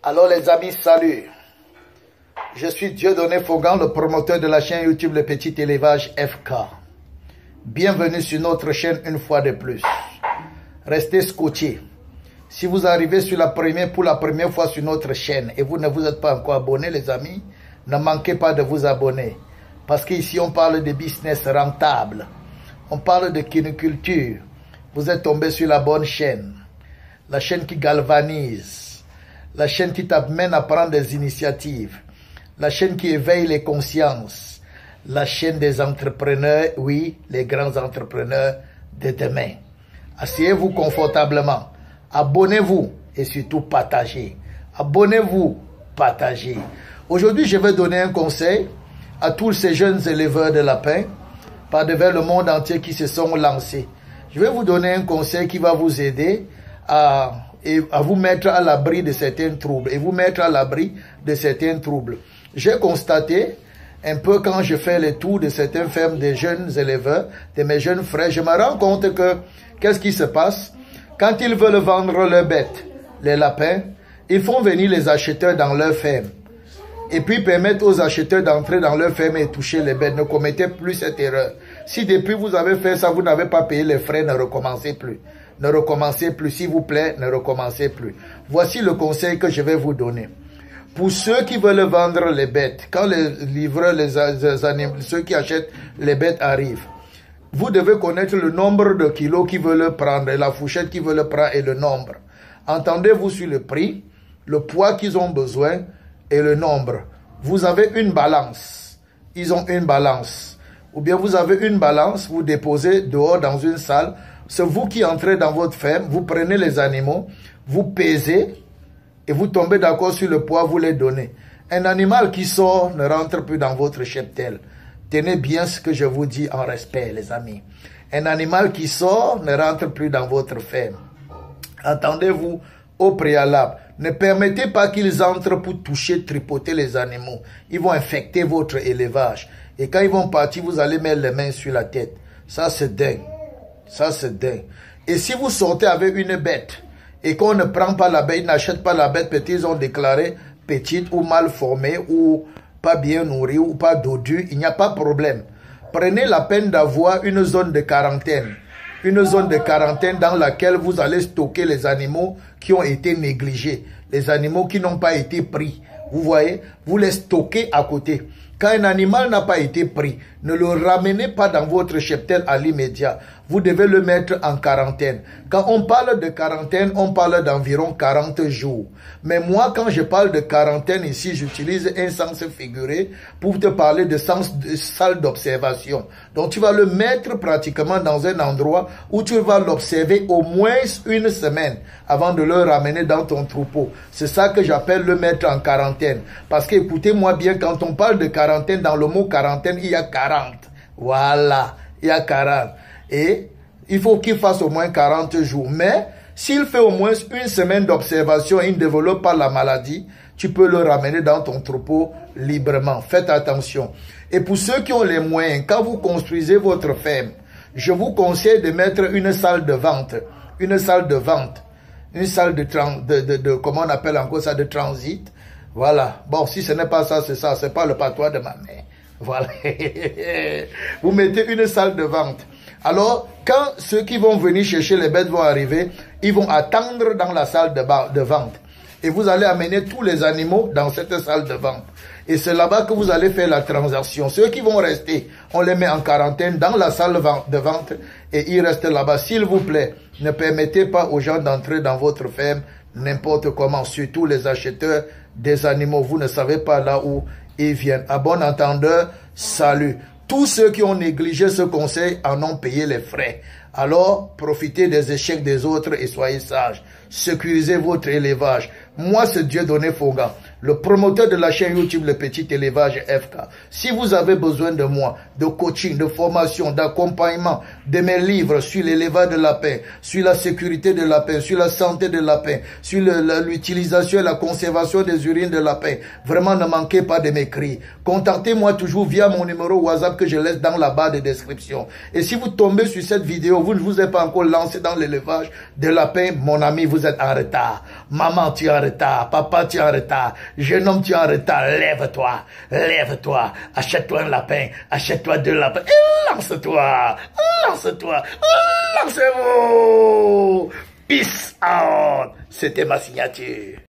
Alors les amis, salut. Je suis Dieudonné Fogan, le promoteur de la chaîne YouTube Le Petit Élevage FK. Bienvenue sur notre chaîne une fois de plus. Restez scotchés. Si vous arrivez pour la première fois sur notre chaîne et vous ne vous êtes pas encore abonné les amis, ne manquez pas de vous abonner. Parce qu'ici on parle de business rentable. On parle de quinoculture. Vous êtes tombé sur la bonne chaîne. La chaîne qui galvanise. La chaîne qui t'amène à prendre des initiatives. La chaîne qui éveille les consciences. La chaîne des entrepreneurs, oui, les grands entrepreneurs de demain. Asseyez-vous confortablement. Abonnez-vous et surtout partagez. Abonnez-vous, partagez. Aujourd'hui, je vais donner un conseil à tous ces jeunes éleveurs de lapins par devers le monde entier qui se sont lancés. Je vais vous donner un conseil qui va vous aider à vous mettre à l'abri de certains troubles et vous mettre à l'abri de certains troubles. J'ai constaté un peu quand je fais le tour de certaines fermes des jeunes éleveurs, de mes jeunes frères, je me rends compte que qu'est-ce qui se passe? Quand ils veulent vendre leurs bêtes, les lapins, ils font venir les acheteurs dans leur ferme. Et puis permettent aux acheteurs d'entrer dans leur ferme et toucher les bêtes. Ne commettez plus cette erreur. Si depuis vous avez fait ça, vous n'avez pas payé les frais, ne recommencez plus. Ne recommencez plus, s'il vous plaît, ne recommencez plus. Voici le conseil que je vais vous donner. Pour ceux qui veulent vendre les bêtes, quand les livreurs, les animaux, ceux qui achètent les bêtes arrivent, vous devez connaître le nombre de kilos qu'ils veulent prendre, la fourchette qu'ils veulent prendre et le nombre. Entendez-vous sur le prix, le poids qu'ils ont besoin et le nombre. Vous avez une balance. Ils ont une balance. Ou bien vous avez une balance, vous déposez dehors dans une salle. C'est vous qui entrez dans votre ferme, vous prenez les animaux, vous pesez et vous tombez d'accord sur le poids, vous les donnez. Un animal qui sort ne rentre plus dans votre cheptel. Tenez bien ce que je vous dis en respect, les amis. Un animal qui sort ne rentre plus dans votre ferme. Entendez-vous au préalable. Ne permettez pas qu'ils entrent pour toucher, tripoter les animaux. Ils vont infecter votre élevage. Et quand ils vont partir, vous allez mettre les mains sur la tête. Ça, c'est dingue. Ça, c'est dingue. Et si vous sortez avec une bête et qu'on ne prend pas la bête, n'achète pas la bête, peut-être ils ont déclaré petite ou mal formée ou pas bien nourrie ou pas dodue, il n'y a pas de problème. Prenez la peine d'avoir une zone de quarantaine. Une zone de quarantaine dans laquelle vous allez stocker les animaux qui ont été négligés. Les animaux qui n'ont pas été pris. Vous voyez, vous les stockez à côté. Quand un animal n'a pas été pris, ne le ramenez pas dans votre cheptel à l'immédiat. Vous devez le mettre en quarantaine. Quand on parle de quarantaine, on parle d'environ 40 jours. Mais moi, quand je parle de quarantaine ici, j'utilise un sens figuré pour te parler de salle d'observation. Donc, tu vas le mettre pratiquement dans un endroit où tu vas l'observer au moins une semaine avant de le ramener dans ton troupeau. C'est ça que j'appelle le mettre en quarantaine. Parce que, écoutez-moi bien, quand on parle de quarantaine, dans le mot quarantaine, il y a 40. Voilà, il y a 40. Et il faut qu'il fasse au moins 40 jours. Mais s'il fait au moins une semaine d'observation et il ne développe pas la maladie, tu peux le ramener dans ton troupeau librement. Faites attention. Et pour ceux qui ont les moyens, quand vous construisez votre ferme, je vous conseille de mettre une salle de vente. Une salle de vente. Une salle comment on appelle encore ça, de transit. Voilà. Bon, si ce n'est pas ça, c'est ça. C'est pas le patois de ma mère. Voilà. Vous mettez une salle de vente. Alors, quand ceux qui vont venir chercher les bêtes vont arriver, ils vont attendre dans la salle de vente. Et vous allez amener tous les animaux dans cette salle de vente. Et c'est là-bas que vous allez faire la transaction. Ceux qui vont rester, on les met en quarantaine dans la salle de vente et ils restent là-bas. S'il vous plaît, ne permettez pas aux gens d'entrer dans votre ferme n'importe comment. Surtout les acheteurs des animaux. Vous ne savez pas là où ils viennent. À bon entendeur, salut. Tous ceux qui ont négligé ce conseil en ont payé les frais. Alors, profitez des échecs des autres et soyez sages. Sécurisez votre élevage. Moi, c'est Dieudonné Fogan. le promoteur de la chaîne YouTube Le Petit Élevage FK. Si vous avez besoin de moi, de coaching, de formation, d'accompagnement, de mes livres sur l'élevage de lapins, sur la sécurité de lapins, sur la santé de lapins, sur l'utilisation et la conservation des urines de lapins, vraiment ne manquez pas de m'écrire. Contactez-moi toujours via mon numéro WhatsApp que je laisse dans la barre de description. Et si vous tombez sur cette vidéo, vous ne vous êtes pas encore lancé dans l'élevage de lapins, mon ami, vous êtes en retard. Maman, tu es en retard. Papa, tu es en retard. Jeune homme, tu es en retard. Lève-toi. Lève-toi. Achète-toi un lapin. Achète-toi 2 lapins. Et lance-toi. Lance-toi. Lancez-vous. Peace out. C'était ma signature.